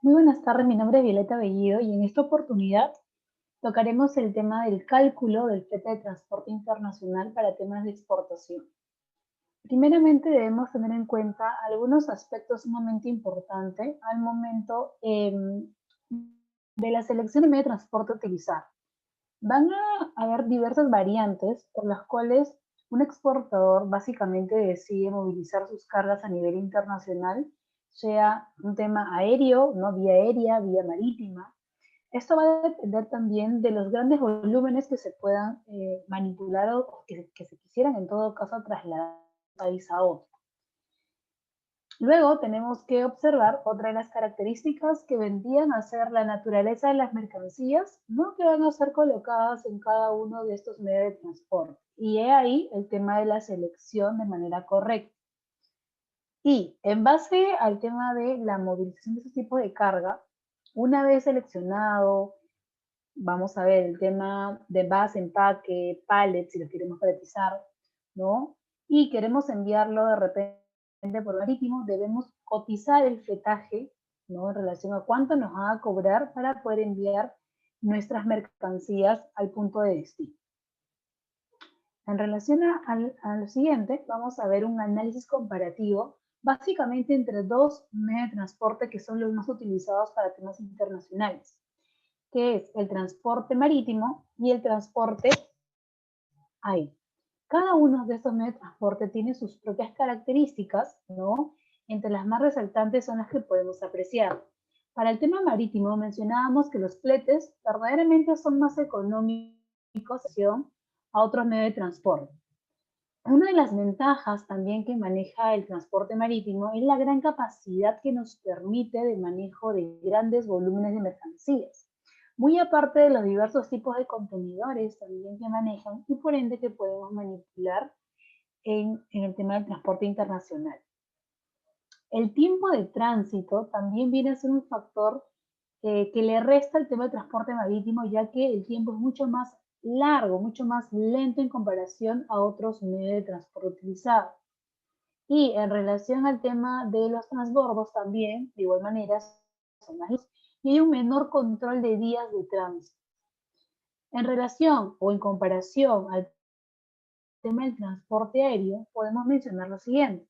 Muy buenas tardes, mi nombre es Violeta Bellido y en esta oportunidad tocaremos el tema del cálculo del flete de transporte internacional para temas de exportación. Primeramente debemos tener en cuenta algunos aspectos sumamente importantes al momento de la selección de medio de transporte a utilizar. Van a haber diversas variantes por las cuales un exportador básicamente decide movilizar sus cargas a nivel internacional, sea un tema aéreo, ¿no? Vía aérea, vía marítima. Esto va a depender también de los grandes volúmenes que se puedan manipular o que se quisieran en todo caso trasladar de un país a otro. Luego tenemos que observar otra de las características que vendrían a ser la naturaleza de las mercancías, ¿no? Que van a ser colocadas en cada uno de estos medios de transporte. Y he ahí el tema de la selección de manera correcta. Y en base al tema de la movilización de esos tipos de carga, una vez seleccionado, vamos a ver el tema de base, empaque, pallet, si lo queremos paletizar, ¿no? Y queremos enviarlo de repente por marítimo, debemos cotizar el fletaje, ¿no? En relación a cuánto nos va a cobrar para poder enviar nuestras mercancías al punto de destino. En relación a lo siguiente, vamos a ver un análisis comparativo, básicamente entre dos medios de transporte que son los más utilizados para temas internacionales, que es el transporte marítimo y el transporte aéreo. Cada uno de estos medios de transporte tiene sus propias características, ¿no? Entre las más resaltantes son las que podemos apreciar. Para el tema marítimo mencionábamos que los fletes verdaderamente son más económicos en relación a otros medios de transporte. Una de las ventajas también que maneja el transporte marítimo es la gran capacidad que nos permite de manejo de grandes volúmenes de mercancías, muy aparte de los diversos tipos de contenedores también que manejan y por ende que podemos manipular en el tema del transporte internacional. El tiempo de tránsito también viene a ser un factor que le resta el tema del transporte marítimo, ya que el tiempo es mucho más largo, mucho más lento en comparación a otros medios de transporte utilizados. Y en relación al tema de los transbordos también, de igual manera, son más lentos y hay un menor control de días de tránsito. En relación o en comparación al tema del transporte aéreo, podemos mencionar lo siguiente.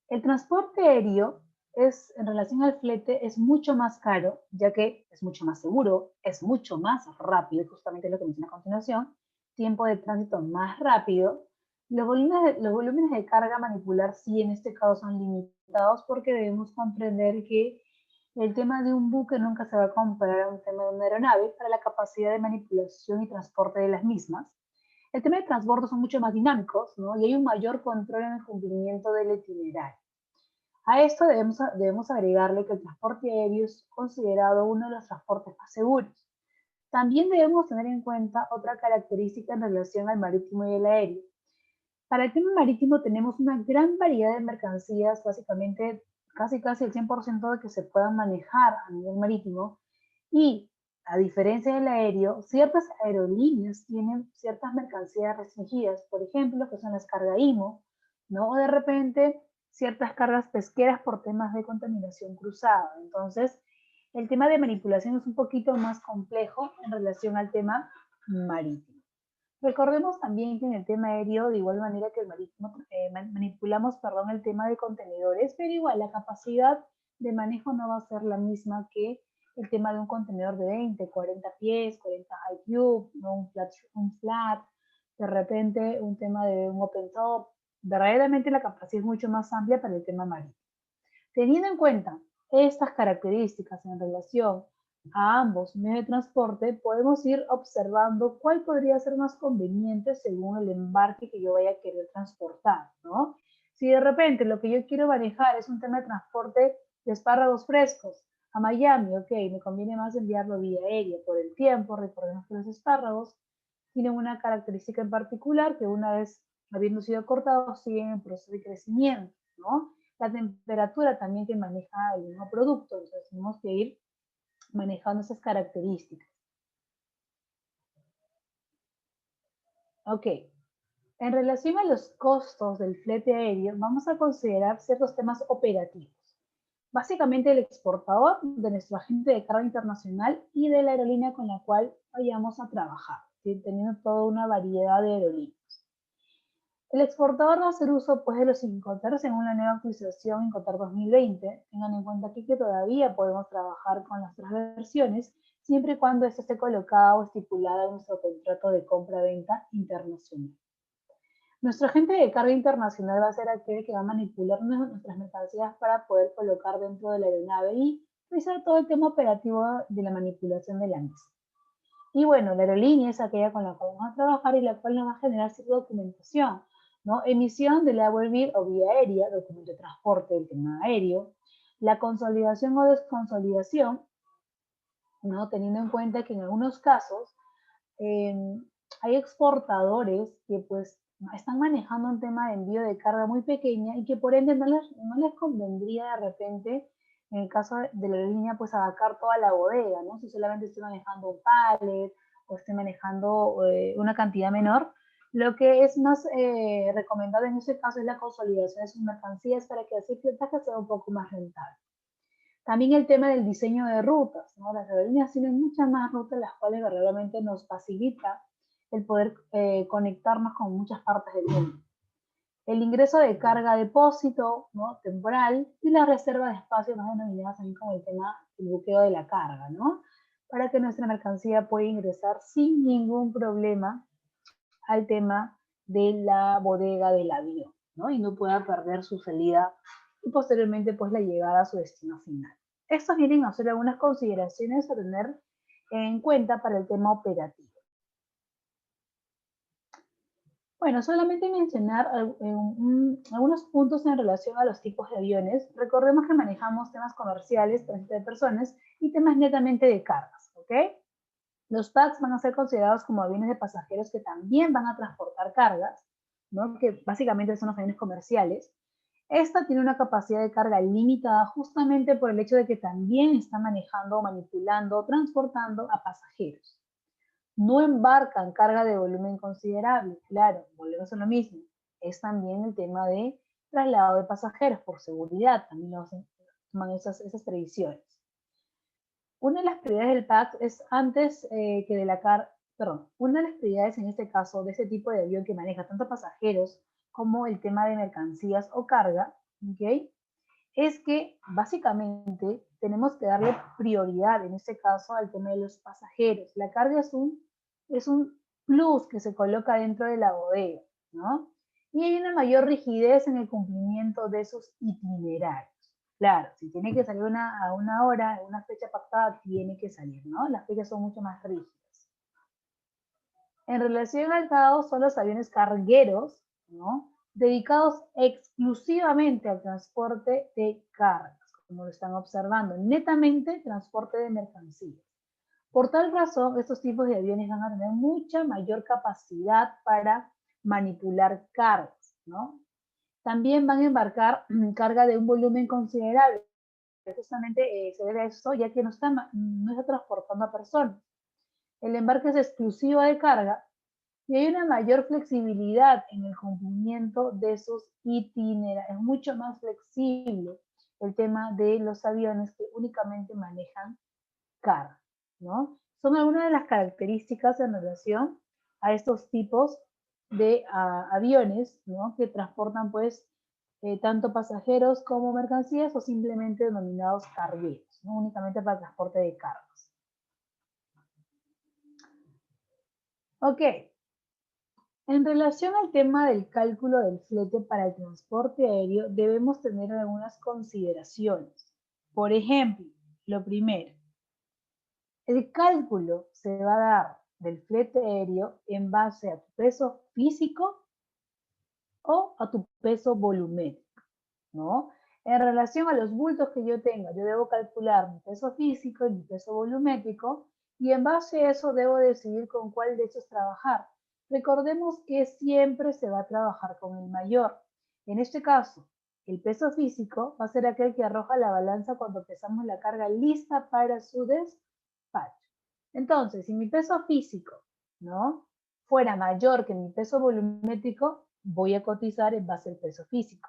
El transporte aéreo es, en relación al flete, es mucho más caro, ya que es mucho más seguro, es mucho más rápido, justamente lo que mencioné a continuación, tiempo de tránsito más rápido. Los volúmenes de carga a manipular sí en este caso son limitados porque debemos comprender que el tema de un buque nunca se va a comparar a un tema de una aeronave para la capacidad de manipulación y transporte de las mismas. El tema de transbordo son mucho más dinámicos, ¿no? Y hay un mayor control en el cumplimiento del itinerario. A esto debemos agregarle que el transporte aéreo es considerado uno de los transportes más seguros. También debemos tener en cuenta otra característica en relación al marítimo y el aéreo. Para el tema marítimo tenemos una gran variedad de mercancías, básicamente casi el 100% de que se puedan manejar a nivel marítimo y a diferencia del aéreo, ciertas aerolíneas tienen ciertas mercancías restringidas, por ejemplo, que son las cargas IMO, ¿no? O de repente ciertas cargas pesqueras por temas de contaminación cruzada. Entonces, el tema de manipulación es un poquito más complejo en relación al tema marítimo. Recordemos también que en el tema aéreo, de igual manera que el marítimo, manipulamos, perdón, el tema de contenedores, pero igual la capacidad de manejo no va a ser la misma que el tema de un contenedor de 20, 40 pies, 40 high cube, ¿no? Un flat, de repente un tema de un open top. Verdaderamente la capacidad es mucho más amplia para el tema marítimo. Teniendo en cuenta estas características en relación a ambos medios de transporte, podemos ir observando cuál podría ser más conveniente según el embarque que yo vaya a querer transportar, ¿no? Si de repente lo que yo quiero manejar es un tema de transporte de espárragos frescos a Miami, ok, me conviene más enviarlo vía aérea por el tiempo. Recordemos que los espárragos tienen una característica en particular que una vez habiendo sido cortados siguen en proceso de crecimiento, ¿no? La temperatura también que maneja el mismo producto, entonces tenemos que ir manejando esas características. Ok, en relación a los costos del flete aéreo, vamos a considerar ciertos temas operativos. básicamente el exportador de nuestro agente de carga internacional y de la aerolínea con la cual vayamos a trabajar, ¿sí? Teniendo toda una variedad de aerolíneas. El exportador va a hacer uso pues, de los Incoterm según la nueva actualización Incoterm 2020. Tengan en cuenta aquí que todavía podemos trabajar con las otras versiones, siempre y cuando esto esté colocada o estipulada en nuestro contrato de compra-venta internacional. Nuestro agente de carga internacional va a ser aquel que va a manipular nuestras mercancías para poder colocar dentro de la aeronave y realizar todo el tema operativo de la manipulación de la misma. Y bueno, la aerolínea es aquella con la cual vamos a trabajar y la cual nos va a generar cierta documentación, ¿no? Emisión de la web o vía aérea, documento de transporte del tema aéreo, la consolidación o desconsolidación, ¿no? Teniendo en cuenta que en algunos casos hay exportadores que pues están manejando un tema de envío de carga muy pequeña y que por ende no les convendría de repente, en el caso de la aerolínea, pues abarcar toda la bodega, ¿no? Si solamente estoy manejando un pallet o estoy manejando una cantidad menor, lo que es más recomendable en ese caso es la consolidación de sus mercancías para que así el fletaje sea un poco más rentable. También el tema del diseño de rutas, ¿no? Las aerolíneas tienen muchas más rutas, las cuales verdaderamente nos facilita el poder conectarnos con muchas partes del mundo. El ingreso de carga depósito, ¿no? Temporal, y la reserva de espacio, más denominadas también como el tema del buqueo de la carga, ¿no? Para que nuestra mercancía pueda ingresar sin ningún problema al tema de la bodega del avión, ¿no? Y no pueda perder su salida y posteriormente pues la llegada a su destino final. Estos vienen a ser algunas consideraciones a tener en cuenta para el tema operativo. Bueno, solamente mencionar algunos puntos en relación a los tipos de aviones. Recordemos que manejamos temas comerciales, tránsito de personas y temas netamente de cargas, ¿ok? Los PAX van a ser considerados como aviones de pasajeros que también van a transportar cargas, ¿no? Que básicamente son los aviones comerciales. Esta tiene una capacidad de carga limitada justamente por el hecho de que también está manejando, manipulando, transportando a pasajeros. No embarcan carga de volumen considerable, claro, volvemos a lo mismo. Es también el tema de traslado de pasajeros por seguridad, también lo toman esas previsiones. Una de las prioridades del PAC es antes que de la una de las prioridades en este caso de este tipo de avión que maneja tanto pasajeros como el tema de mercancías o carga, ¿ok? Es que básicamente tenemos que darle prioridad en este caso al tema de los pasajeros. La carga es un plus que se coloca dentro de la bodega, ¿no? Y hay una mayor rigidez en el cumplimiento de sus itinerarios. Claro, si tiene que salir a una hora, a una fecha pactada, tiene que salir, ¿no? Las fechas son mucho más rígidas. En relación al CAO son los aviones cargueros, ¿no? Dedicados exclusivamente al transporte de cargas, como lo están observando, netamente transporte de mercancías. Por tal razón, estos tipos de aviones van a tener mucha mayor capacidad para manipular cargas, ¿no? También van a embarcar carga de un volumen considerable. Justamente se debe a eso, ya que no está transportando a personas. El embarque es exclusivo de carga y hay una mayor flexibilidad en el cumplimiento de sus itinerarios. Es mucho más flexible el tema de los aviones que únicamente manejan carga, ¿no? Son algunas de las características en relación a estos tipos de aviones, ¿no? Que transportan, pues, tanto pasajeros como mercancías o simplemente denominados cargueros, ¿no? Únicamente para el transporte de cargas. Ok. En relación al tema del cálculo del flete para el transporte aéreo, debemos tener algunas consideraciones. Por ejemplo, lo primero, el cálculo se va a dar del flete aéreo en base a tu peso físico o a tu peso volumétrico, ¿no? En relación a los bultos que yo tenga, yo debo calcular mi peso físico y mi peso volumétrico y en base a eso debo decidir con cuál de esos trabajar. Recordemos que siempre se va a trabajar con el mayor. En este caso, el peso físico va a ser aquel que arroja la balanza cuando pesamos la carga lista para su despacho. Entonces, si mi peso físico, ¿no?, fuera mayor que mi peso volumétrico, voy a cotizar en base al peso físico.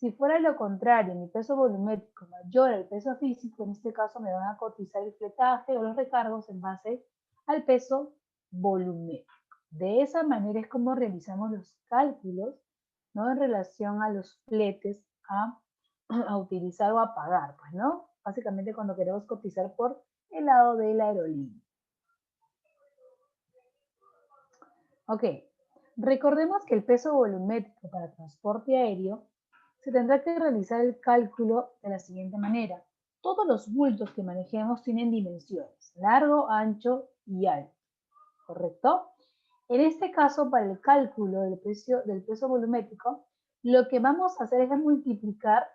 Si fuera lo contrario, mi peso volumétrico mayor al peso físico, en este caso me van a cotizar el fletaje o los recargos en base al peso volumétrico. De esa manera es como realizamos los cálculos, ¿no? En relación a los fletes a utilizar o a pagar, pues, ¿no? Básicamente cuando queremos cotizar por el lado de la aerolínea. Ok, recordemos que el peso volumétrico para transporte aéreo se tendrá que realizar el cálculo de la siguiente manera. Todos los bultos que manejemos tienen dimensiones, largo, ancho y alto, ¿correcto? En este caso, para el cálculo del peso volumétrico, lo que vamos a hacer es multiplicar,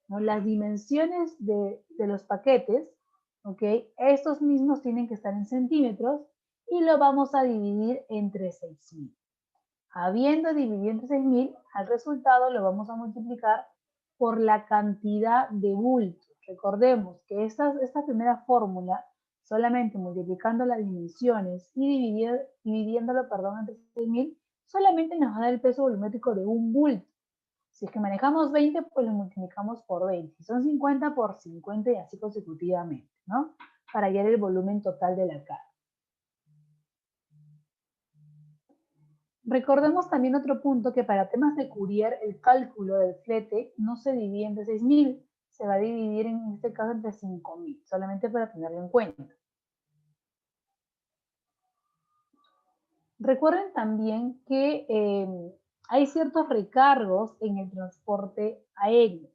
¿no?, las dimensiones de los paquetes, ¿ok? Estos mismos tienen que estar en centímetros y lo vamos a dividir entre 6.000. Habiendo dividido entre 6.000, al resultado lo vamos a multiplicar por la cantidad de bultos. Recordemos que esta primera fórmula, solamente multiplicando las dimensiones y dividiéndolo entre 6.000, solamente nos va a dar el peso volumétrico de un bulto. Si es que manejamos 20, pues lo multiplicamos por 20. Si son 50, por 50 y así consecutivamente, ¿no? Para hallar el volumen total de la carga. Recordemos también otro punto, que para temas de courier el cálculo del flete no se divide entre 6.000, se va a dividir en este caso entre 5.000, solamente para tenerlo en cuenta. Recuerden también que hay ciertos recargos en el transporte aéreo.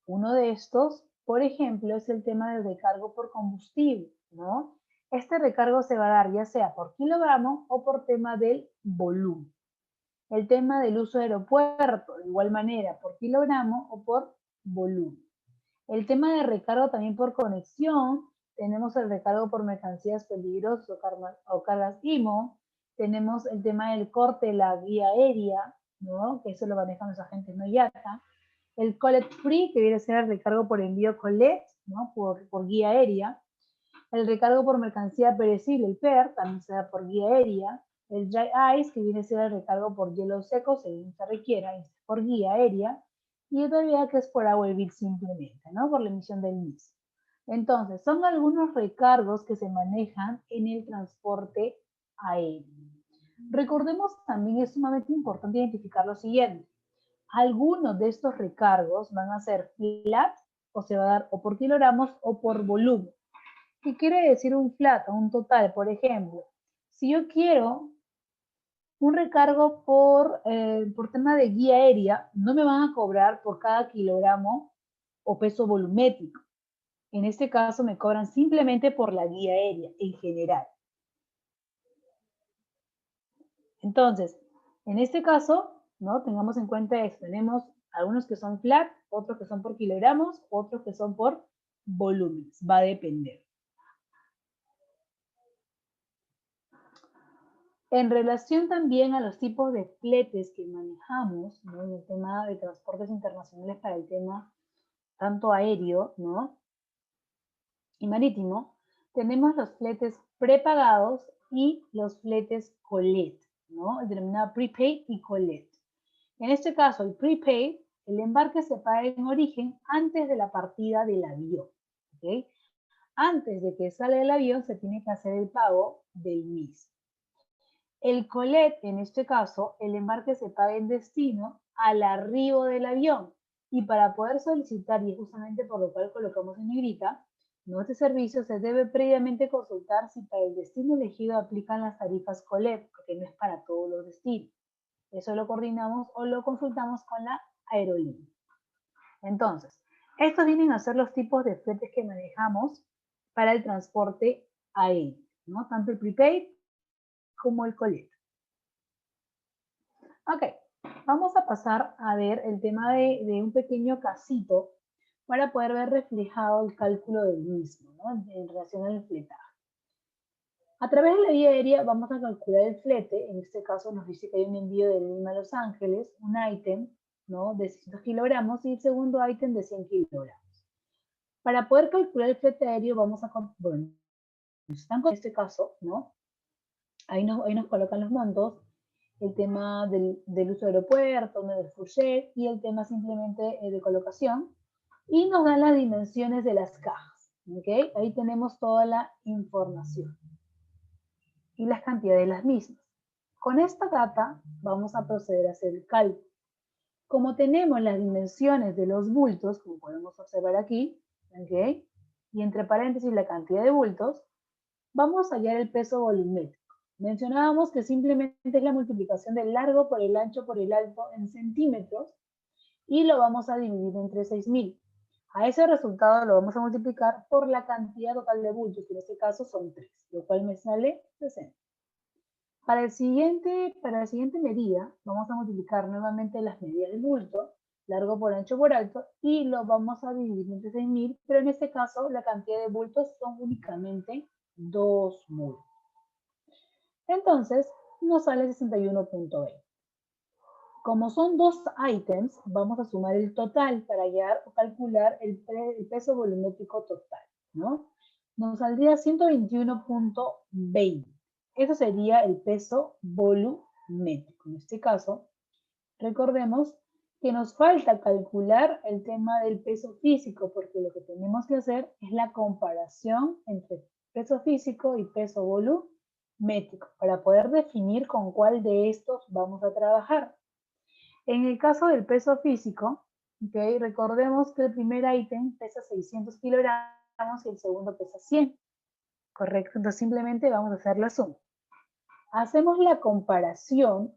Uno de estos, por ejemplo, es el tema del recargo por combustible, ¿no? Este recargo se va a dar ya sea por kilogramo o por tema del volumen. El tema del uso de aeropuerto, de igual manera, por kilogramo o por volumen. El tema de recargo también por conexión, tenemos el recargo por mercancías peligrosas o cargas IMO, tenemos el tema del corte de la guía aérea, ¿no?, que eso lo manejan los agentes no IATA, el collect free, que viene a ser el recargo por envío collect, ¿no?, por guía aérea, el recargo por mercancía perecible, el PER, también se da por guía aérea, el dry ice, que viene a ser el recargo por hielo seco, según se requiera, por guía aérea, y otra vía que es por agua hervir simplemente, ¿no?, por la emisión del mismo. Entonces, son algunos recargos que se manejan en el transporte aéreo. Recordemos también, es sumamente importante identificar lo siguiente. Algunos de estos recargos van a ser flat, o se va a dar o por kilogramos o por volumen. ¿Qué quiere decir un flat o un total? Por ejemplo, si yo quiero un recargo por tema de guía aérea, no me van a cobrar por cada kilogramo o peso volumétrico. En este caso me cobran simplemente por la guía aérea en general. Entonces, en este caso, ¿no?, tengamos en cuenta esto. Tenemos algunos que son flat, otros que son por kilogramos, otros que son por volúmenes. Va a depender. En relación también a los tipos de fletes que manejamos, ¿no?, en el tema de transportes internacionales para el tema tanto aéreo, ¿no?, y marítimo, tenemos los fletes prepagados y los fletes collect, ¿no?, el denominado prepaid y collect. En este caso, el prepaid, el embarque se paga en origen antes de la partida del avión, ¿ok? Antes de que salga el avión se tiene que hacer el pago del mismo. El collect, en este caso, el embarque se paga en destino al arribo del avión. Y para poder solicitar, y es justamente por lo cual colocamos en negrita, ¿no?, este servicio se debe previamente consultar si para el destino elegido aplican las tarifas collect, porque no es para todos los destinos. Eso lo coordinamos o lo consultamos con la aerolínea. Entonces, estos vienen a ser los tipos de fletes que manejamos para el transporte aéreo, ¿no?, tanto el prepaid como el collect. Ok, vamos a pasar a ver el tema de un pequeño casito para poder ver reflejado el cálculo del mismo, ¿no?, en relación al fletaje. A través de la vía aérea vamos a calcular el flete. En este caso nos dice que hay un envío de Lima a Los Ángeles, un ítem, ¿no?, de 600 kilogramos y el segundo ítem de 100 kilogramos. Para poder calcular el flete aéreo vamos a, bueno, en este caso, ¿no?, ahí nos colocan los montos. el tema del uso del aeropuerto, del fourchette y el tema simplemente de colocación. Y nos dan las dimensiones de las cajas. ¿Okay? Ahí tenemos toda la información y las cantidades de las mismas. Con esta data vamos a proceder a hacer el cálculo. Como tenemos las dimensiones de los bultos, como podemos observar aquí, ¿okay? Y entre paréntesis la cantidad de bultos, vamos a hallar el peso volumétrico. Mencionábamos que simplemente es la multiplicación del largo por el ancho por el alto en centímetros y lo vamos a dividir entre 6.000. A ese resultado lo vamos a multiplicar por la cantidad total de bultos, que en este caso son 3, lo cual me sale 60. Para la siguiente medida, vamos a multiplicar nuevamente las medidas del bulto, largo por ancho por alto, y lo vamos a dividir entre 6.000, pero en este caso la cantidad de bultos son únicamente 2 bultos. Entonces, nos sale 61.20. Como son 2 ítems, vamos a sumar el total para hallar o calcular el peso volumétrico total, ¿no? Nos saldría 121.20. Eso sería el peso volumétrico. En este caso, recordemos que nos falta calcular el tema del peso físico, porque lo que tenemos que hacer es la comparación entre peso físico y peso volumétrico, para poder definir con cuál de estos vamos a trabajar. En el caso del peso físico, ¿okay? Recordemos que el primer ítem pesa 600 kilogramos y el segundo pesa 100. Correcto, entonces simplemente vamos a hacer la suma. Hacemos la comparación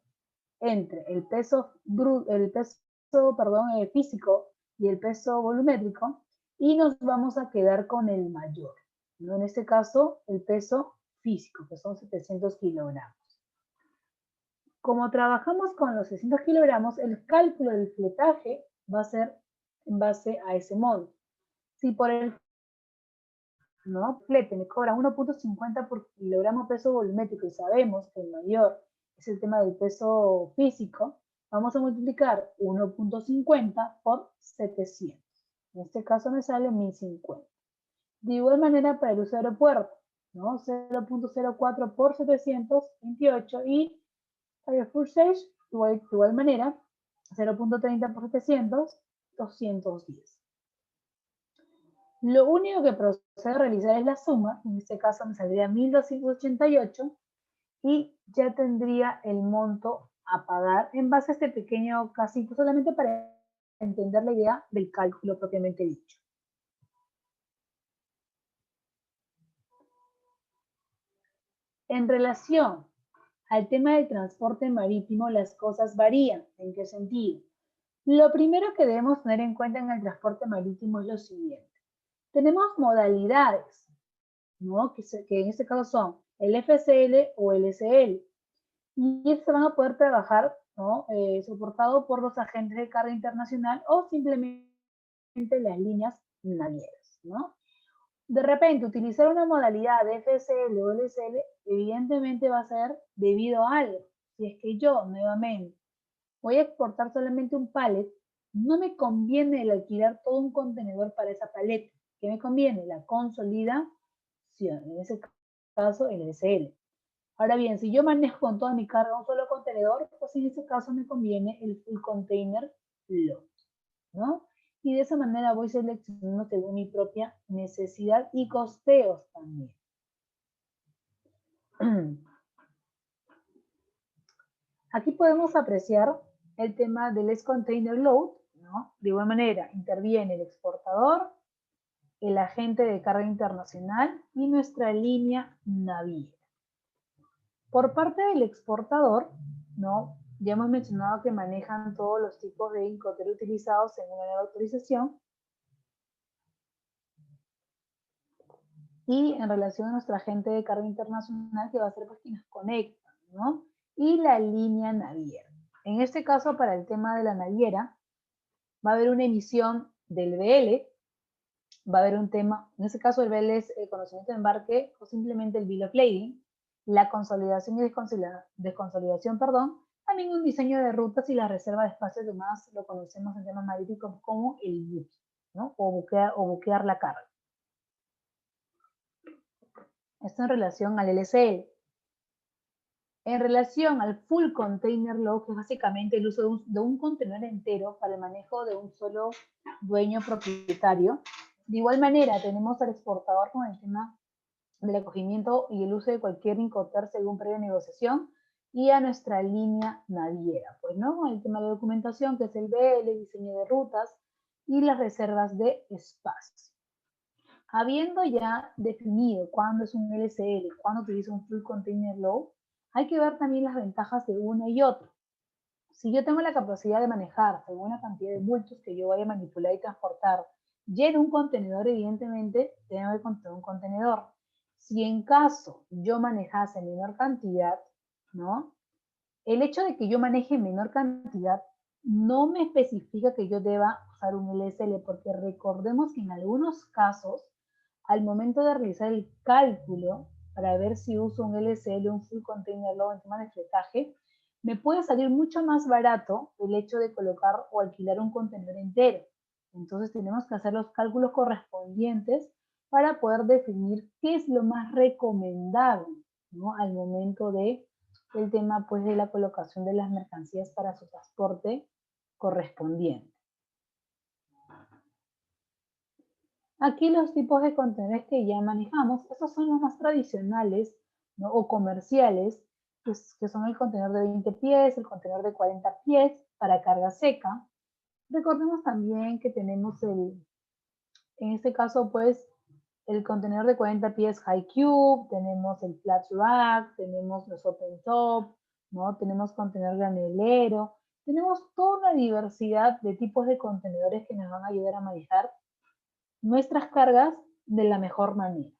entre el peso físico y el peso volumétrico y nos vamos a quedar con el mayor, ¿no? En este caso, el peso físico, que son 700 kilogramos. Como trabajamos con los 600 kilogramos, el cálculo del fletaje va a ser en base a ese monto. Si por el flete me cobra 1.50 por kilogramo peso volumétrico y sabemos que el mayor es el tema del peso físico, vamos a multiplicar 1.50 por 700. En este caso me sale 1050. De igual manera para el uso de aeropuerto, ¿no? 0.04 por 728 y para el fourchette, de igual manera, 0.30 por 700, 210. Lo único que procede a realizar es la suma, en este caso me saldría 1288 y ya tendría el monto a pagar en base a este pequeño casito, solamente para entender la idea del cálculo propiamente dicho. En relación al tema del transporte marítimo, las cosas varían. ¿En qué sentido? Lo primero que debemos tener en cuenta en el transporte marítimo es lo siguiente. Tenemos modalidades, ¿no? que en este caso son el FCL o el SL. Y estos van a poder trabajar, ¿no? Soportado por los agentes de carga internacional o simplemente las líneas navieras, ¿no? De repente, utilizar una modalidad de FSL o LSL evidentemente va a ser debido a algo. Si es que yo, nuevamente, voy a exportar solamente un pallet, no me conviene el alquilar todo un contenedor para esa paleta. ¿Qué me conviene? La consolidación, en ese caso el LSL. Ahora bien, si yo manejo con toda mi carga un solo contenedor, pues en ese caso me conviene el full container load, ¿no? Y de esa manera voy seleccionando según mi propia necesidad y costeos también. Aquí podemos apreciar el tema del S-Container Load, ¿no? De igual manera, interviene el exportador, el agente de carga internacional y nuestra línea naviera. Por parte del exportador, ¿no? Ya hemos mencionado que manejan todos los tipos de Incoterm utilizados en una nueva autorización. Y en relación a nuestra agente de carga internacional, que va a ser pues quien nos conecta, ¿no? Y la línea naviera. En este caso, para el tema de la naviera, va a haber una emisión del BL, va a haber un tema, en este caso el BL es el conocimiento de embarque o simplemente el Bill of Lading, la consolidación y desconsolidación, también un diseño de rutas y la reserva de espacios, demás lo conocemos en temas marítimos como el booking, ¿no? O buquear la carga. Esto en relación al LSL. En relación al full container load, que es básicamente el uso de un contenedor entero para el manejo de un solo dueño propietario, de igual manera tenemos al exportador con el tema del acogimiento y el uso de cualquier incoter según previa negociación, y a nuestra línea naviera, pues, ¿no? El tema de la documentación, que es el BL, el diseño de rutas y las reservas de espacio. Habiendo ya definido cuándo es un LCL, cuándo utiliza un full container load, hay que ver también las ventajas de uno y otro. Si yo tengo la capacidad de manejar según la cantidad de bultos que yo vaya a manipular y transportar, lleno un contenedor, evidentemente tengo que contener un contenedor. Si en caso yo manejase menor cantidad, ¿no? El hecho de que yo maneje menor cantidad no me especifica que yo deba usar un LSL, porque recordemos que en algunos casos, al momento de realizar el cálculo para ver si uso un LSL o un full container load en tema de fletaje, me puede salir mucho más barato el hecho de colocar o alquilar un contenedor entero. Entonces tenemos que hacer los cálculos correspondientes para poder definir qué es lo más recomendable, ¿no? Al momento de el tema, pues, de la colocación de las mercancías para su transporte correspondiente. Aquí los tipos de contenedores que ya manejamos, esos son los más tradicionales, ¿no? O comerciales, que son el contenedor de 20 pies, el contenedor de 40 pies para carga seca. Recordemos también que tenemos en este caso, pues, el contenedor de 40 pies High Cube, tenemos el Flat Rack, tenemos los Open Top, ¿no? Tenemos contenedor granelero, tenemos toda una diversidad de tipos de contenedores que nos van a ayudar a manejar nuestras cargas de la mejor manera.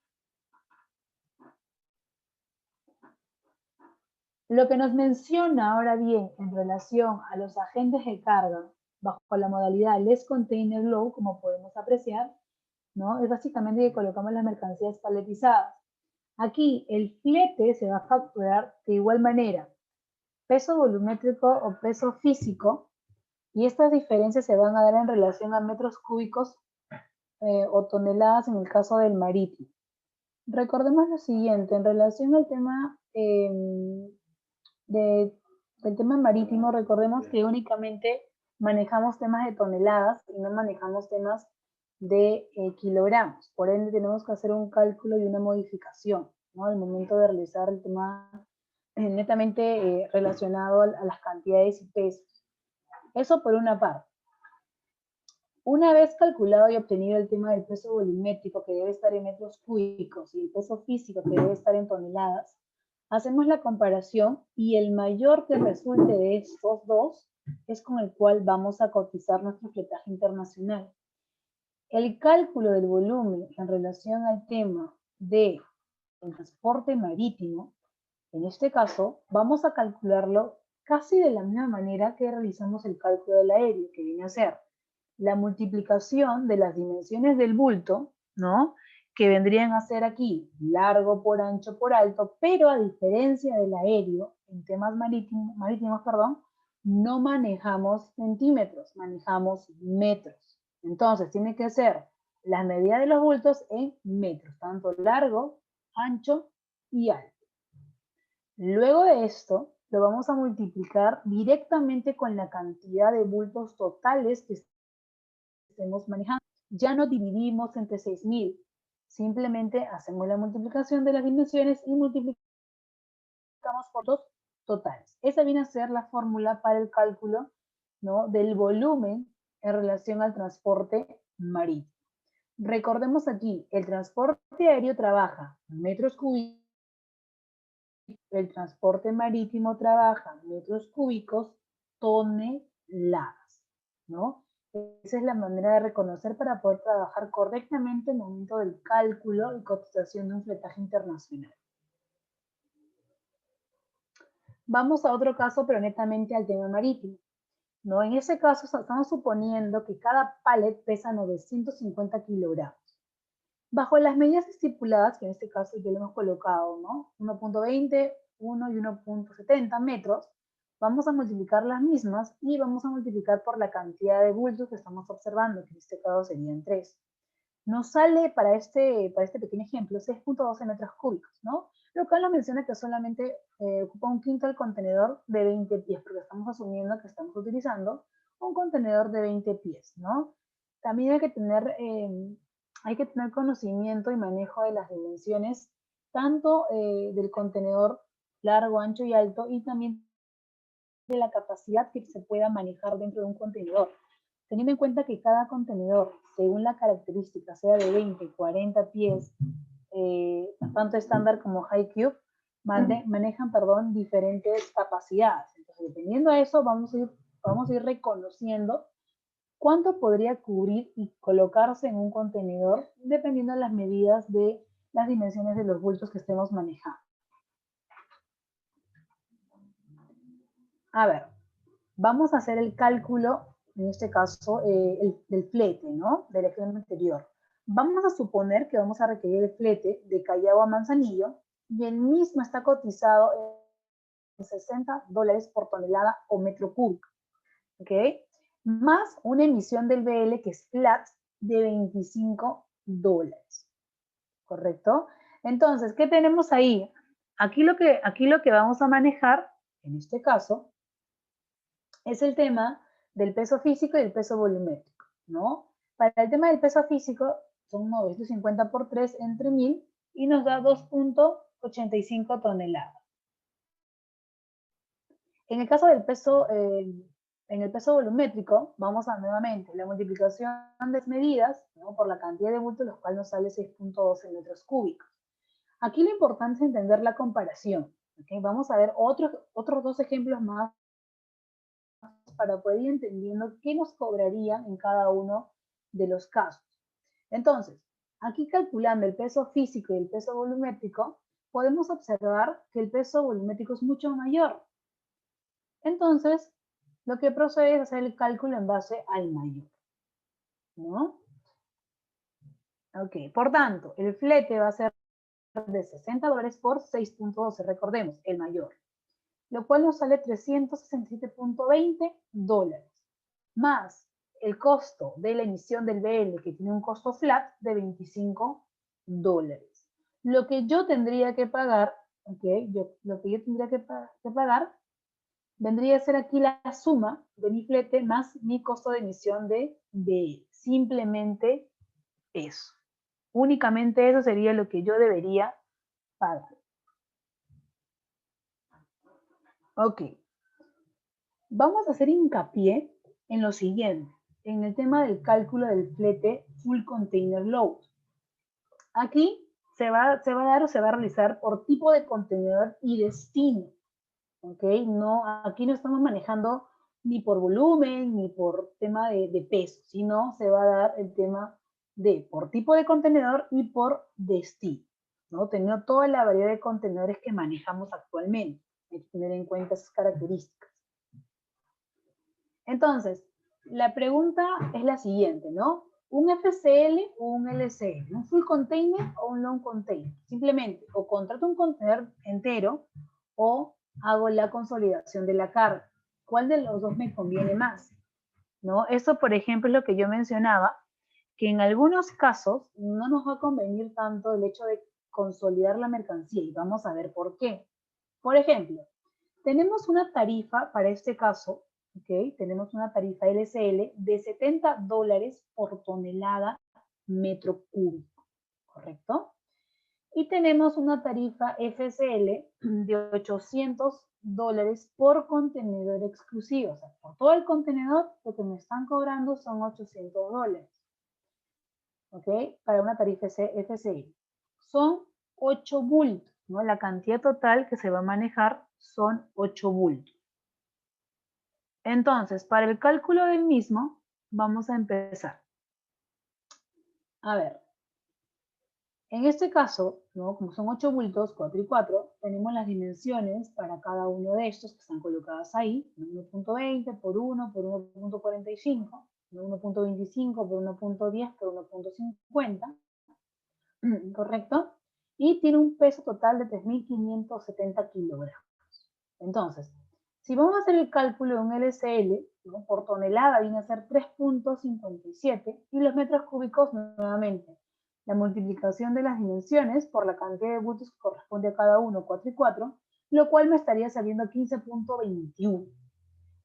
Lo que nos menciona ahora bien en relación a los agentes de carga bajo la modalidad Less Container Load, como podemos apreciar, ¿no? Es básicamente que colocamos las mercancías paletizadas. Aquí el flete se va a facturar de igual manera, peso volumétrico o peso físico, y estas diferencias se van a dar en relación a metros cúbicos o toneladas en el caso del marítimo. Recordemos lo siguiente, en relación al tema del tema marítimo, recordemos que únicamente manejamos temas de toneladas y no manejamos temas de kilogramos. Por ende, tenemos que hacer un cálculo y una modificación, ¿no? Al momento de realizar el tema netamente relacionado a las cantidades y pesos. Eso por una parte. Una vez calculado y obtenido el tema del peso volumétrico, que debe estar en metros cúbicos, y el peso físico, que debe estar en toneladas, hacemos la comparación y el mayor que resulte de estos dos es con el cual vamos a cotizar nuestro fletaje internacional. El cálculo del volumen en relación al tema del transporte marítimo, en este caso, vamos a calcularlo casi de la misma manera que realizamos el cálculo del aéreo, que viene a ser la multiplicación de las dimensiones del bulto, ¿no? Que vendrían a ser aquí largo por ancho por alto, pero a diferencia del aéreo, en temas marítimos, no manejamos centímetros, manejamos metros. Entonces, tiene que ser la medida de los bultos en metros, tanto largo, ancho y alto. Luego de esto, lo vamos a multiplicar directamente con la cantidad de bultos totales que estemos manejando. Ya no dividimos entre 6.000, simplemente hacemos la multiplicación de las dimensiones y multiplicamos por los totales. Esa viene a ser la fórmula para el cálculo, ¿no?, del volumen en relación al transporte marítimo. Recordemos aquí, el transporte aéreo trabaja metros cúbicos, el transporte marítimo trabaja metros cúbicos, toneladas, ¿no? Esa es la manera de reconocer para poder trabajar correctamente en el momento del cálculo y cotización de un fletaje internacional. Vamos a otro caso, pero netamente al tema marítimo, ¿no? En ese caso estamos suponiendo que cada pallet pesa 950 kilogramos. Bajo las medidas estipuladas, que en este caso ya lo hemos colocado, ¿no? 1.20, 1 y 1.70 metros, vamos a multiplicar las mismas y vamos a multiplicar por la cantidad de bultos que estamos observando, que en este caso serían 3. nos sale para este pequeño ejemplo 6.12 metros cúbicos, ¿no? Lo cual nos menciona que solamente ocupa un quinto del contenedor de 20 pies, porque estamos asumiendo que estamos utilizando un contenedor de 20 pies, ¿no? También hay que tener conocimiento y manejo de las dimensiones, tanto del contenedor largo, ancho y alto, y también de la capacidad que se pueda manejar dentro de un contenedor. Teniendo en cuenta que cada contenedor, según la característica, sea de 20, 40 pies, tanto estándar como high cube, manejan diferentes capacidades. Entonces, dependiendo de eso, vamos a ir reconociendo cuánto podría cubrir y colocarse en un contenedor, dependiendo de las medidas de las dimensiones de los bultos que estemos manejando. A ver, vamos a hacer el cálculo, en este caso, del flete, ¿no? Del ejemplo anterior. Vamos a suponer que vamos a requerir el flete de Callao a Manzanillo y el mismo está cotizado en $60 por tonelada o metro cúbico, ¿ok? Más una emisión del BL que es flat de $25, ¿correcto? Entonces, ¿qué tenemos ahí? Aquí lo que vamos a manejar, en este caso, es el tema del peso físico y el peso volumétrico, ¿no? Para el tema del peso físico, son 950 por 3 entre 1000 y nos da 2.85 toneladas. En el caso del peso, en el peso volumétrico, vamos a nuevamente la multiplicación de medidas, ¿no? Por la cantidad de bulto, los cuales nos sale 6.12 metros cúbicos. Aquí lo importante es entender la comparación. ¿Okay? Vamos a ver otros dos ejemplos más para poder ir entendiendo qué nos cobraría en cada uno de los casos. Entonces, aquí calculando el peso físico y el peso volumétrico, podemos observar que el peso volumétrico es mucho mayor. Entonces, lo que procede es hacer el cálculo en base al mayor, ¿no? Ok, por tanto, el flete va a ser de $60 por 6.12, recordemos, el mayor, lo cual nos sale $367.20, más el costo de la emisión del BL, que tiene un costo flat de $25. Lo que yo tendría que pagar, vendría a ser aquí la suma de mi flete más mi costo de emisión de BL. Simplemente eso. Únicamente eso sería lo que yo debería pagar. Ok. Vamos a hacer hincapié en lo siguiente, en el tema del cálculo del flete Full Container Load. Aquí se va a dar o se va a realizar por tipo de contenedor y destino. ¿Ok? No, aquí no estamos manejando ni por volumen ni por tema de peso, sino se va a dar el tema de por tipo de contenedor y por destino, ¿no? Teniendo toda la variedad de contenedores que manejamos actualmente. Hay que tener en cuenta esas características. Entonces, la pregunta es la siguiente, ¿no? ¿Un FCL o un LCL? ¿Un full container o un long container? Simplemente, o contrato un contenedor entero o hago la consolidación de la carga. ¿Cuál de los dos me conviene más? ¿No? Eso, por ejemplo, es lo que yo mencionaba, que en algunos casos no nos va a convenir tanto el hecho de consolidar la mercancía y vamos a ver por qué. Por ejemplo, tenemos una tarifa para este caso, ¿ok? Tenemos una tarifa LCL de $70 por tonelada metro cúbico, ¿correcto? Y tenemos una tarifa FCL de $800 por contenedor exclusivo. O sea, por todo el contenedor, lo que me están cobrando son $800. ¿Ok? Para una tarifa FCL. Son 8 bultos, ¿no? La cantidad total que se va a manejar son 8 bultos. Entonces, para el cálculo del mismo, vamos a empezar. A ver, en este caso, ¿no? Como son 8 bultos, 4 y 4, tenemos las dimensiones para cada uno de estos que están colocadas ahí, 1.20 por 1 por 1.45, 1.25 por 1.10 por 1.50, ¿correcto? Y tiene un peso total de 3.570 kilogramos. Entonces, si vamos a hacer el cálculo de un LCL, ¿no? Por tonelada viene a ser 3.57 y los metros cúbicos nuevamente. La multiplicación de las dimensiones por la cantidad de bultos que corresponde a cada uno, 4 y 4, lo cual me estaría saliendo 15.21.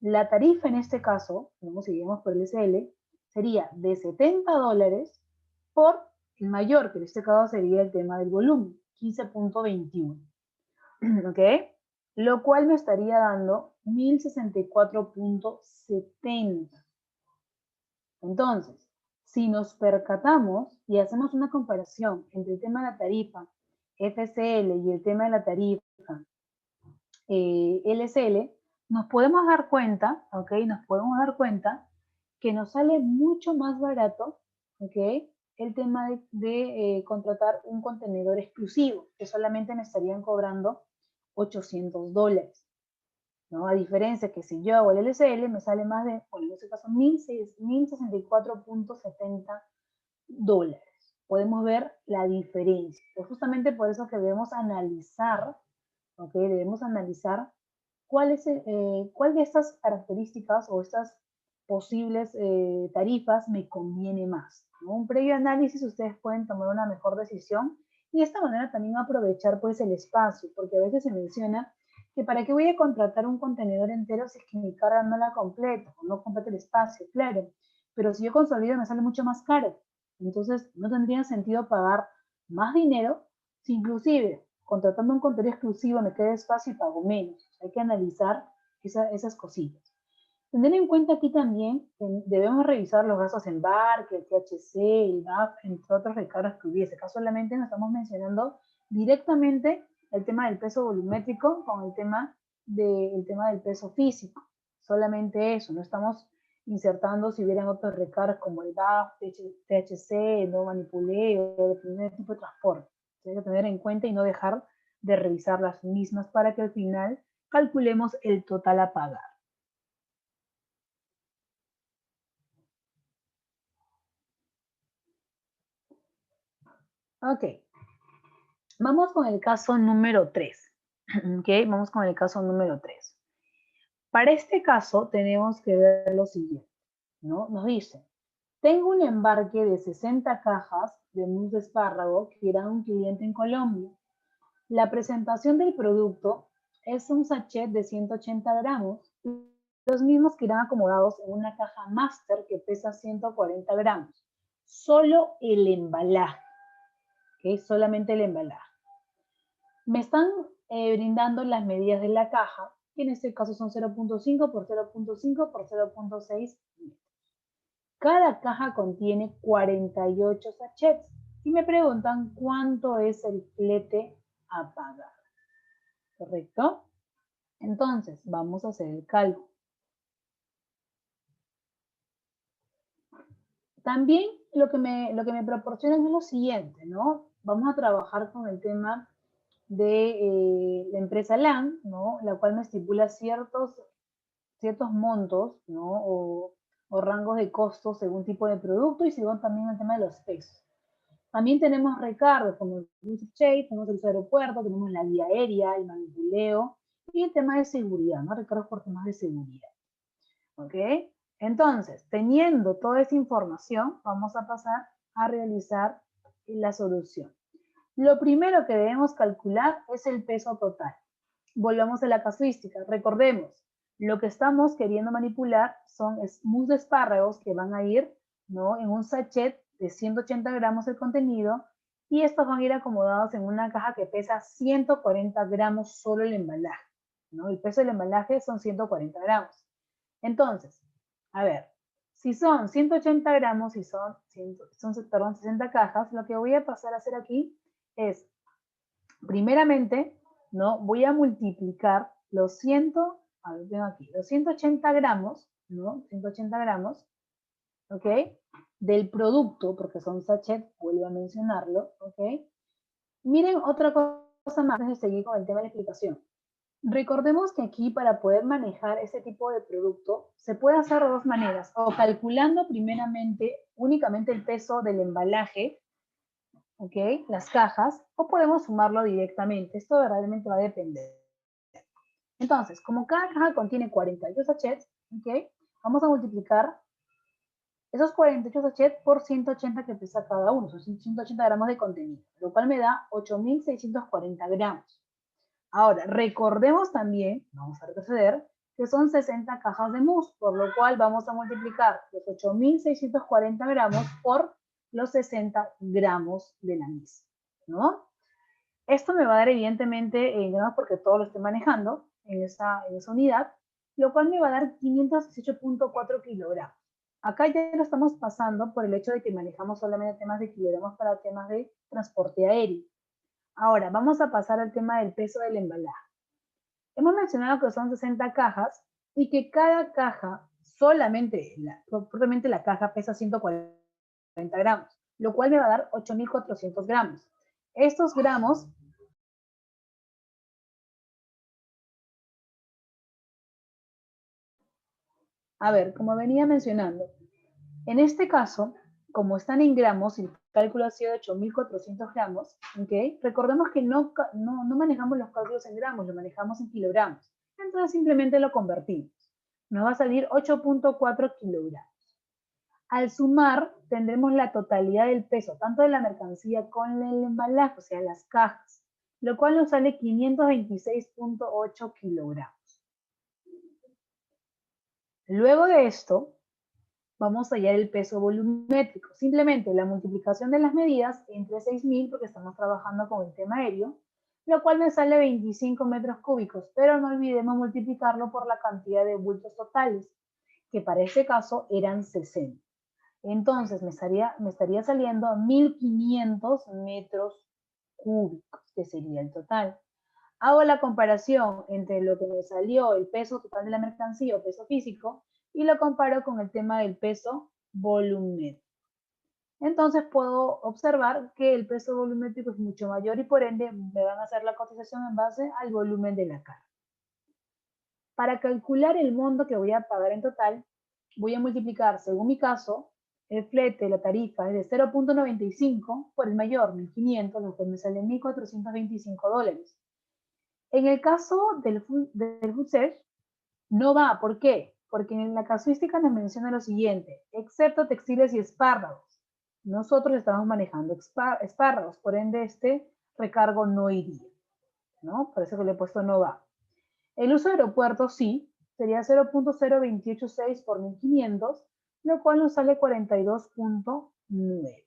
La tarifa en este caso, como seguimos por el SL, sería de $70 por el mayor, que en este caso sería el tema del volumen, 15.21. ¿Ok? Lo cual me estaría dando 1064.70. Entonces, si nos percatamos y hacemos una comparación entre el tema de la tarifa FCL y el tema de la tarifa LCL, nos podemos dar cuenta, ¿ok? Nos podemos dar cuenta que nos sale mucho más barato, ¿ok? El tema de contratar un contenedor exclusivo, que solamente me estarían cobrando $800, ¿no? A diferencia que si yo hago el LCL, me sale más de, bueno, en este caso, $1064.70. Podemos ver la diferencia. Es justamente por eso que debemos analizar, ¿ok? Debemos analizar cuál de estas características o estas posibles tarifas me conviene más, ¿no? Un previo análisis ustedes pueden tomar una mejor decisión y de esta manera también aprovechar pues el espacio, porque a veces se menciona que para qué voy a contratar un contenedor entero si es que mi carga no la completa o no completa el espacio, claro, pero si yo consolido me sale mucho más caro, entonces no tendría sentido pagar más dinero si inclusive contratando un contenedor exclusivo me queda espacio y pago menos. Hay que analizar esas cositas. Tener en cuenta aquí también que debemos revisar los gastos en embarque, el THC, el DAF, entre otros recargos que hubiese. Acá solamente nos estamos mencionando directamente el tema del peso volumétrico con el tema del peso físico. Solamente eso, no estamos insertando si hubieran otros recargos como el DAF, THC, no manipuleo, dependiendo del tipo de transporte. Hay que tener en cuenta y no dejar de revisar las mismas para que al final calculemos el total a pagar. Ok, vamos con el caso número 3. Ok, vamos con el caso número 3. Para este caso tenemos que ver lo siguiente, ¿no? Nos dice, tengo un embarque de 60 cajas de mousse de espárrago que irá a un cliente en Colombia. La presentación del producto es un sachet de 180 gramos, los mismos que irán acomodados en una caja máster que pesa 140 gramos. Solo el embalaje, ¿ok? Solamente el embalaje. Me están brindando las medidas de la caja, que en este caso son 0.5 por 0.5 por 0.6 metros. Cada caja contiene 48 sachets y me preguntan cuánto es el flete a pagar. ¿Correcto? Entonces, vamos a hacer el cálculo. También lo que me proporcionan es lo siguiente, ¿no? Vamos a trabajar con el tema de la empresa LAN, ¿no? La cual me estipula ciertos montos, ¿no? O rangos de costos según tipo de producto y según también el tema de los pesos. También tenemos recargos como el Shape, tenemos el aeropuerto, tenemos la vía aérea, el manipuleo y el tema de seguridad, ¿no? Recargos por temas de seguridad. ¿Ok? Entonces, teniendo toda esa información, vamos a pasar a realizar la solución. Lo primero que debemos calcular es el peso total. Volvamos a la casuística. Recordemos, lo que estamos queriendo manipular son mousse de espárragos que van a ir, ¿no? En un sachet de 180 gramos el contenido y estos van a ir acomodados en una caja que pesa 140 gramos solo el embalaje, ¿no? El peso del embalaje son 140 gramos. Entonces, a ver, si son 180 gramos y son 60 cajas, lo que voy a pasar a hacer aquí es, primeramente, ¿no? Voy a multiplicar los 180 gramos, ¿no? 180 gramos, ¿ok? Del producto, porque son sachet, vuelvo a mencionarlo, ¿ok? Miren otra cosa más antes de seguir con el tema de la explicación. Recordemos que aquí para poder manejar este tipo de producto se puede hacer de dos maneras, o calculando primeramente únicamente el peso del embalaje, ¿ok? Las cajas, o podemos sumarlo directamente. Esto realmente va a depender. Entonces, como cada caja contiene 42 sachets, ¿ok? Vamos a multiplicar esos 48 sachets por 180 que pesa cada uno, son 180 gramos de contenido, lo cual me da 8.640 gramos. Ahora, recordemos también, vamos a retroceder, que son 60 cajas de mousse, por lo cual vamos a multiplicar los 8.640 gramos por los 60 gramos de la misma, ¿no? Esto me va a dar evidentemente gramos porque todo lo estoy manejando en esa unidad, lo cual me va a dar 518.4 kilogramos. Acá ya lo estamos pasando por el hecho de que manejamos solamente temas de kilogramos para temas de transporte aéreo. Ahora, vamos a pasar al tema del peso del embalaje. Hemos mencionado que son 60 cajas y que cada caja, propiamente la caja pesa 140 gramos, lo cual me va a dar 8.400 gramos. Estos gramos a ver, como venía mencionando, en este caso, como están en gramos, el cálculo ha sido de 8.400 gramos, ¿ok? Recordemos que no manejamos los cálculos en gramos, lo manejamos en kilogramos. Entonces simplemente lo convertimos. Nos va a salir 8.4 kilogramos. Al sumar, tendremos la totalidad del peso, tanto de la mercancía con el embalaje, o sea, las cajas, lo cual nos sale 526.8 kilogramos. Luego de esto, vamos a hallar el peso volumétrico. Simplemente la multiplicación de las medidas entre 6.000, porque estamos trabajando con el tema aéreo, lo cual me sale 25 metros cúbicos, pero no olvidemos multiplicarlo por la cantidad de bultos totales, que para este caso eran 60. Entonces me estaría saliendo 1.500 metros cúbicos, que sería el total. Hago la comparación entre lo que me salió el peso total de la mercancía o peso físico y lo comparo con el tema del peso volumétrico. Entonces puedo observar que el peso volumétrico es mucho mayor y por ende me van a hacer la cotización en base al volumen de la carga. Para calcular el monto que voy a pagar en total, voy a multiplicar, según mi caso, el flete, la tarifa es de 0.95 por el mayor, 1.500, lo que me sale 1.425 dólares. En el caso del food search, no va. ¿Por qué? Porque en la casuística nos menciona lo siguiente, excepto textiles y espárragos. Nosotros estamos manejando espárragos, por ende este recargo no iría, ¿no? Por eso que le he puesto no va. El uso de aeropuertos sí, sería 0.0286 por 1.500, lo cual nos sale 42.9.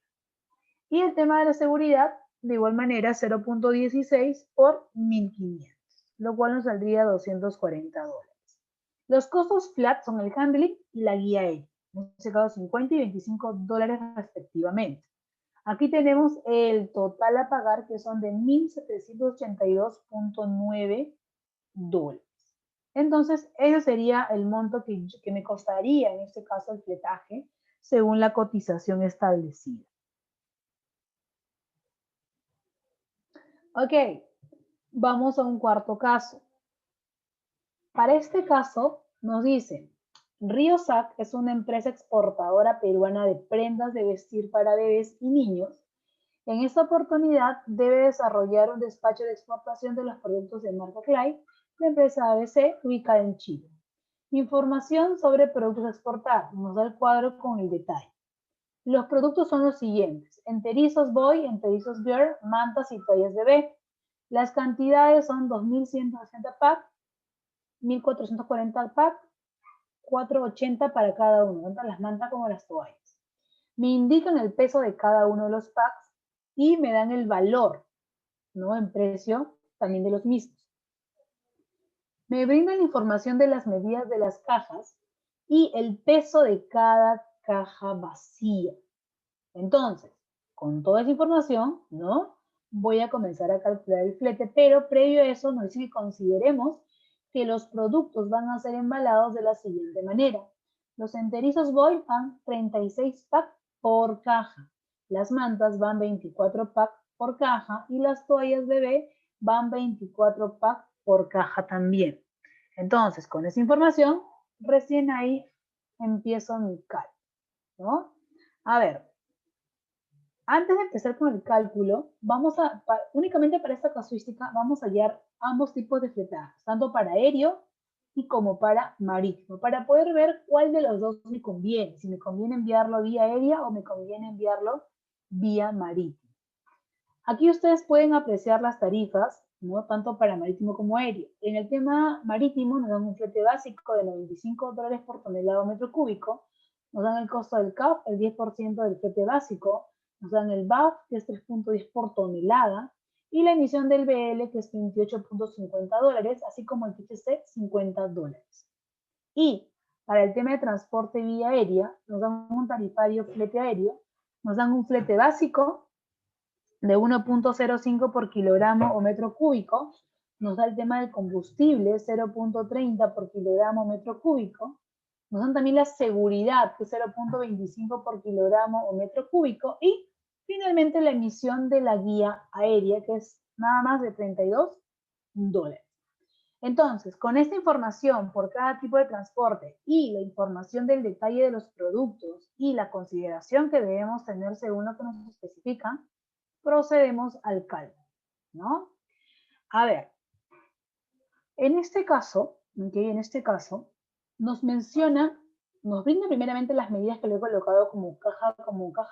Y el tema de la seguridad, de igual manera, 0.16 por 1.500, lo cual nos saldría 240 dólares. Los costos flat son el handling y la guía aérea, en este caso 50 y 25 dólares respectivamente. Aquí tenemos el total a pagar, que son de 1.782.9 dólares. Entonces, ese sería el monto que me costaría, en este caso, el fletaje, según la cotización establecida. Ok, vamos a un cuarto caso. Para este caso, nos dicen, Riosac es una empresa exportadora peruana de prendas de vestir para bebés y niños. En esta oportunidad debe desarrollar un despacho de exportación de los productos de marca Clyde, la empresa ABC, ubicada en Chile. Información sobre productos a exportar. Nos da el cuadro con el detalle. Los productos son los siguientes: enterizos boy, enterizos girl, mantas y toallas bebé. Las cantidades son 2.160 pack, 1.440 pack, 480 para cada uno, tanto las mantas como las toallas. Me indican el peso de cada uno de los packs y me dan el valor, ¿no? En precio también de los mismos. Me brindan la información de las medidas de las cajas y el peso de cada caja vacía. Entonces, con toda esa información, ¿no? Voy a comenzar a calcular el flete, pero previo a eso nos dice que consideremos que los productos van a ser embalados de la siguiente manera. Los enterizos boy van 36 packs por caja. Las mantas van 24 packs por caja y las toallas bebé van 24 packs por caja también. Entonces, con esa información, recién ahí empiezo mi cálculo, ¿no? A ver, antes de empezar con el cálculo, únicamente para esta casuística, vamos a hallar ambos tipos de fletajes, tanto para aéreo y como para marítimo, para poder ver cuál de los dos me conviene, si me conviene enviarlo vía aérea o me conviene enviarlo vía marítimo. Aquí ustedes pueden apreciar las tarifas, ¿no? Tanto para marítimo como aéreo. En el tema marítimo nos dan un flete básico de $95 por tonelada o metro cúbico, nos dan el costo del CAF, el 10% del flete básico, nos dan el BAF, que es 3.10 por tonelada, y la emisión del BL, que es $28.50, así como el THC, $50. Y para el tema de transporte vía aérea, nos dan un tarifario flete aéreo, nos dan un flete básico de 1.05 por kilogramo o metro cúbico, nos da el tema del combustible, 0.30 por kilogramo o metro cúbico, nos dan también la seguridad, que es 0.25 por kilogramo o metro cúbico, y finalmente la emisión de la guía aérea, que es nada más de $32. Entonces, con esta información por cada tipo de transporte y la información del detalle de los productos y la consideración que debemos tener según lo que nos especifican, procedemos al cálculo, ¿no? A ver, en este caso, nos menciona, nos brinda primeramente las medidas que le he colocado como caja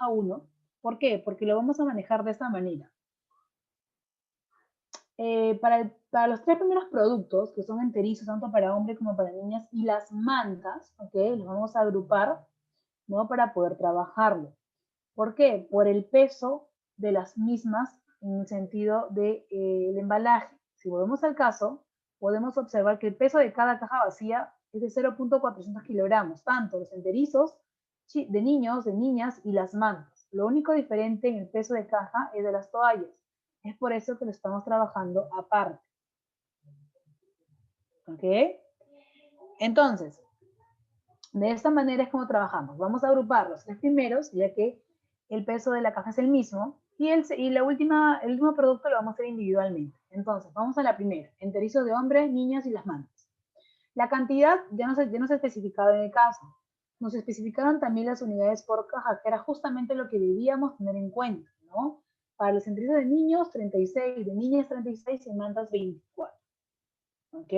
1. ¿Por qué? Porque lo vamos a manejar de esta manera. Para los 3 primeros productos, que son enterizos, tanto para hombres como para niñas, y las mantas, ¿ok? Los vamos a agrupar, ¿no? Para poder trabajarlo. ¿Por qué? Por el peso de las mismas en el sentido del embalaje. Si volvemos al caso, podemos observar que el peso de cada caja vacía es de 0.400 kilogramos, tanto los enterizos de niños, de niñas y las mantas. Lo único diferente en el peso de caja es de las toallas. Es por eso que lo estamos trabajando aparte. ¿Ok? Entonces, de esta manera es como trabajamos. Vamos a agrupar los 3 primeros, ya que el peso de la caja es el mismo, y el último producto lo vamos a hacer individualmente. Entonces, vamos a la primera, enterizos de hombres, niñas y las mantas. La cantidad ya no se especificaba en el caso. Nos especificaron también las unidades por caja, que era justamente lo que debíamos tener en cuenta, ¿no? Para los enterizos de niños, 36, de niñas 36 y mantas 24. ¿Ok?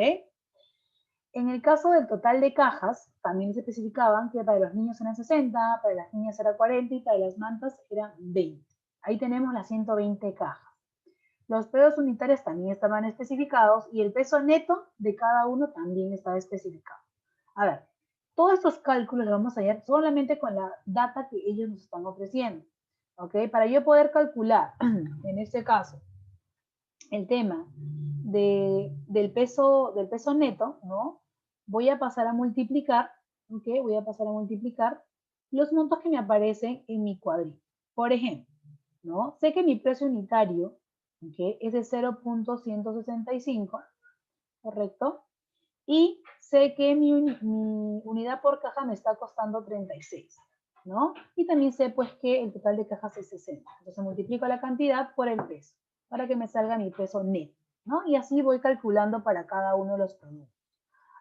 En el caso del total de cajas, también se especificaban que para los niños eran 60, para las niñas era 40 y para las mantas eran 20. Ahí tenemos las 120 cajas. Los pesos unitarios también estaban especificados y el peso neto de cada uno también estaba especificado. A ver, todos estos cálculos los vamos a hallar solamente con la data que ellos nos están ofreciendo. ¿Ok? Para yo poder calcular, en este caso, el tema del peso neto, ¿no? Voy a pasar a multiplicar, ¿ok? Voy a pasar a multiplicar los montos que me aparecen en mi cuadrito. Por ejemplo, ¿no? Sé que mi precio unitario, ¿ok? Es de 0.165, ¿correcto? Y sé que mi unidad por caja me está costando 36, ¿no? Y también sé, pues, que el total de cajas es 60. Entonces multiplico la cantidad por el peso, para que me salga mi peso neto, ¿no? Y así voy calculando para cada uno de los productos.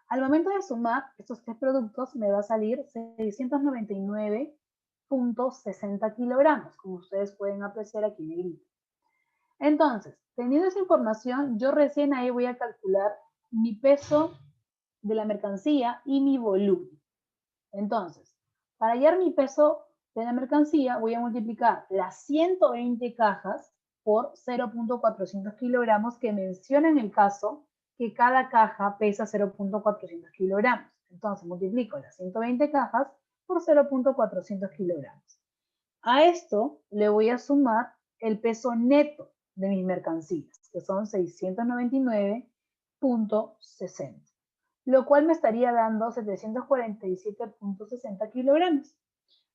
Al momento de sumar estos 3 productos, me va a salir 699.60 kilogramos, como ustedes pueden apreciar aquí en el negrito. Entonces, teniendo esa información, yo recién ahí voy a calcular mi peso de la mercancía y mi volumen. Entonces, para hallar mi peso de la mercancía, voy a multiplicar las 120 cajas por 0.400 kilogramos que menciona en el caso que cada caja pesa 0.400 kilogramos. Entonces, multiplico las 120 cajas por 0.400 kilogramos. A esto le voy a sumar el peso neto de mis mercancías, que son 699.60, lo cual me estaría dando 747.60 kilogramos.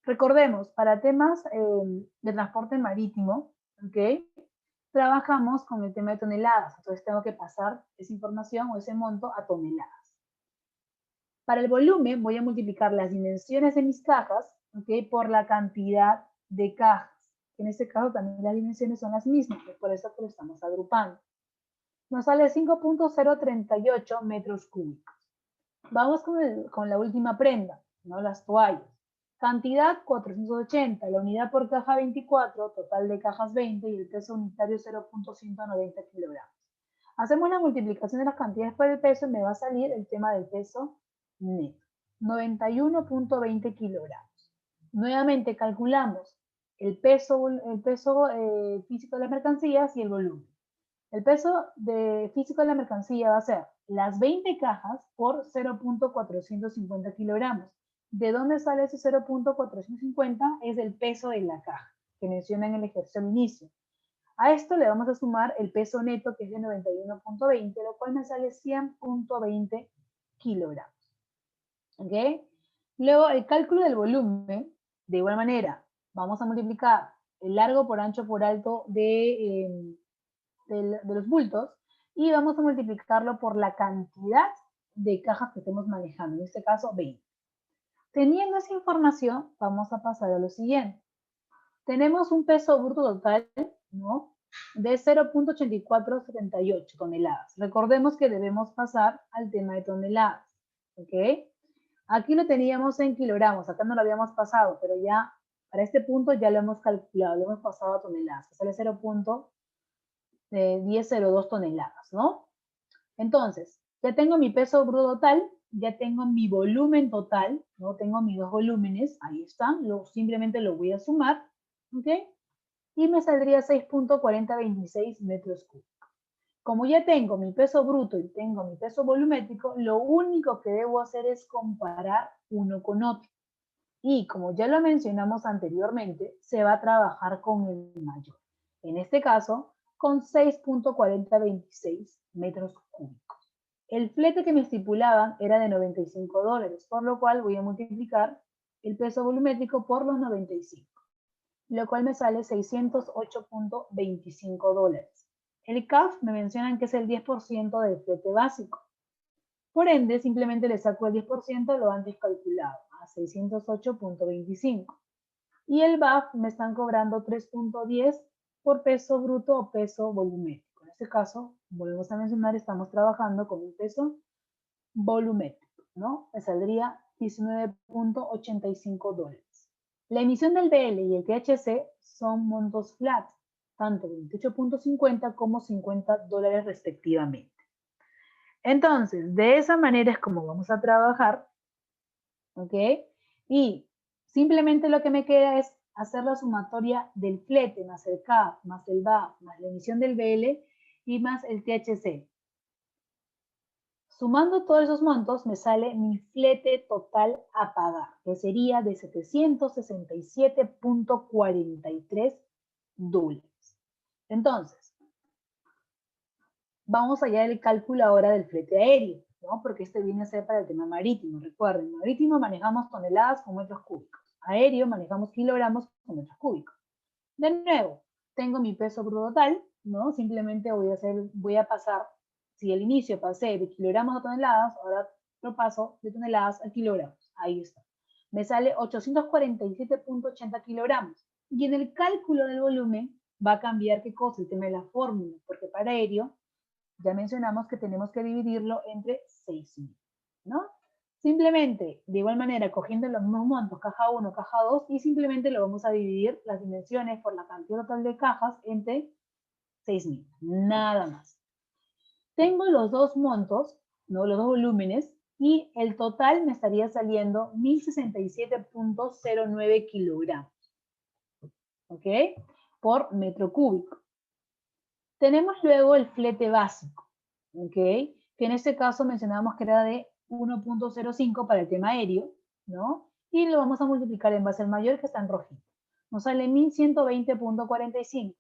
Recordemos, para temas de transporte marítimo, ¿ok? Trabajamos con el tema de toneladas, entonces tengo que pasar esa información o ese monto a toneladas. Para el volumen voy a multiplicar las dimensiones de mis cajas, ¿ok? Por la cantidad de cajas. En este caso también las dimensiones son las mismas, por eso que lo estamos agrupando. Nos sale 5.038 metros cúbicos. Vamos con la última prenda, ¿no? Las toallas. Cantidad 480, la unidad por caja 24, total de cajas 20 y el peso unitario 0.190 kilogramos. Hacemos la multiplicación de las cantidades por el peso y me va a salir el tema del peso neto. 91.20 kilogramos. Nuevamente calculamos el peso físico de las mercancías y el volumen. El peso físico de la mercancía va a ser las 20 cajas por 0.450 kilogramos. ¿De dónde sale ese 0.450? Es el peso de la caja, que menciona en el ejercicio al inicio. A esto le vamos a sumar el peso neto, que es de 91.20, lo cual me sale 100.20 kilogramos. ¿Ok? Luego, el cálculo del volumen, de igual manera, vamos a multiplicar el largo por ancho por alto de los bultos y vamos a multiplicarlo por la cantidad de cajas que estemos manejando, en este caso 20. Teniendo esa información, vamos a pasar a lo siguiente. Tenemos un peso bruto total, ¿no?, de 0.8478 toneladas. Recordemos que debemos pasar al tema de toneladas, ¿ok? Aquí lo teníamos en kilogramos, acá no lo habíamos pasado, pero ya para este punto ya lo hemos calculado, lo hemos pasado a toneladas, que sale 0.1002 toneladas, ¿no? Entonces, ya tengo mi peso bruto total, ya tengo mi volumen total, ¿no? Tengo mis dos volúmenes, ahí están, simplemente lo voy a sumar, ¿ok? Y me saldría 6.4026 metros cúbicos. Como ya tengo mi peso bruto y tengo mi peso volumétrico, lo único que debo hacer es comparar uno con otro. Y como ya lo mencionamos anteriormente, se va a trabajar con el mayor. En este caso, con 6.4026 metros cúbicos. El flete que me estipulaban era de $95, por lo cual voy a multiplicar el peso volumétrico por los 95, lo cual me sale $608.25. El CAF me mencionan que es el 10% del flete básico. Por ende, simplemente le saco el 10% de lo antes calculado, a 608.25. Y el BAF me están cobrando 3.10 por peso bruto o peso volumétrico. En este caso, volvemos a mencionar, estamos trabajando con un peso volumétrico, ¿no? Me saldría $19.85. La emisión del BL y el THC son montos flat, tanto 28.50 como $50 respectivamente. Entonces, de esa manera es como vamos a trabajar, ¿ok? Y simplemente lo que me queda es hacer la sumatoria del flete más el CAF, más el BAF, más la emisión del BL y más el THC. Sumando todos esos montos me sale mi flete total a pagar, que sería de $767.43. Entonces, vamos allá del cálculo ahora del flete aéreo, ¿no? Porque este viene a ser para el tema marítimo. Recuerden, marítimo manejamos toneladas con metros cúbicos. Aéreo manejamos kilogramos con metros cúbicos. De nuevo, tengo mi peso bruto total, ¿no? Simplemente voy a pasar, si al inicio pasé de kilogramos a toneladas, ahora lo paso de toneladas a kilogramos. Ahí está. Me sale 847.80 kilogramos. Y en el cálculo del volumen va a cambiar qué cosa, el tema de la fórmula, porque para aéreo ya mencionamos que tenemos que dividirlo entre 6.000, ¿no? Simplemente, de igual manera, cogiendo los mismos montos, caja 1, caja 2, y simplemente lo vamos a dividir las dimensiones por la cantidad total de cajas entre 6.000, nada más. Tengo los dos montos, ¿no? Los dos volúmenes, y el total me estaría saliendo 1067.09 kilogramos, ¿ok? Por metro cúbico. Tenemos luego el flete básico, ¿ok? Que en este caso mencionábamos que era de 1.05 para el tema aéreo, ¿no? Y lo vamos a multiplicar en base al mayor, que está en rojito. Nos sale 1120.45.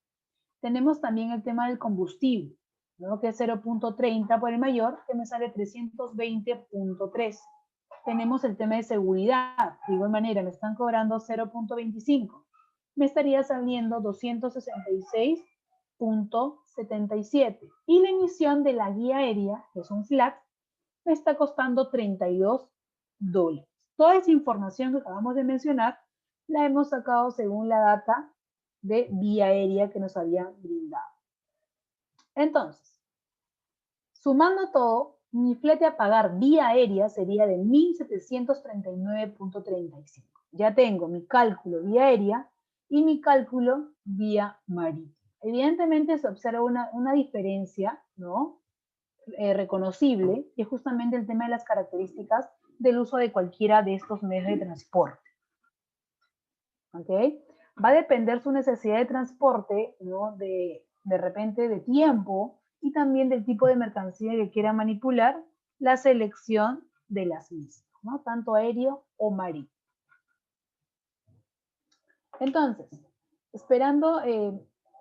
Tenemos también el tema del combustible, ¿no? Que es 0.30 por el mayor, que me sale 320.3. Tenemos el tema de seguridad, de igual manera me están cobrando 0.25. Me estaría saliendo 266.77. Y la emisión de la guía aérea, que es un flat, me está costando $32. Toda esa información que acabamos de mencionar la hemos sacado según la data de vía aérea que nos habían brindado. Entonces, sumando todo, mi flete a pagar vía aérea sería de 1.739.35. Ya tengo mi cálculo vía aérea y mi cálculo vía marítimo. Evidentemente se observa una diferencia, ¿no? reconocible, y es justamente el tema de las características del uso de cualquiera de estos medios de transporte. ¿Ok? Va a depender su necesidad de transporte, ¿no? De repente de tiempo y también del tipo de mercancía que quiera manipular, la selección de las mismas, ¿no? Tanto aéreo o marítimo. Entonces, esperando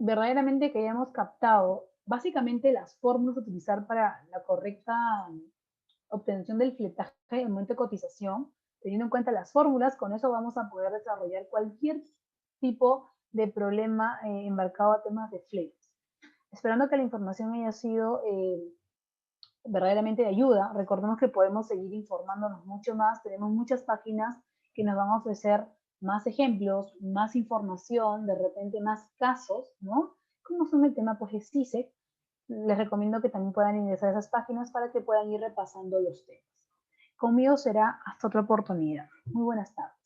verdaderamente que hayamos captado básicamente las fórmulas a utilizar para la correcta obtención del fletaje en el momento de cotización, teniendo en cuenta las fórmulas, con eso vamos a poder desarrollar cualquier tipo de problema embarcado a temas de fletes. Esperando que la información haya sido verdaderamente de ayuda, recordemos que podemos seguir informándonos mucho más, tenemos muchas páginas que nos van a ofrecer más ejemplos, más información, de repente más casos, ¿no? Como son el tema pues de CISEC, les recomiendo que también puedan ingresar a esas páginas para que puedan ir repasando los temas. Conmigo será hasta otra oportunidad. Muy buenas tardes.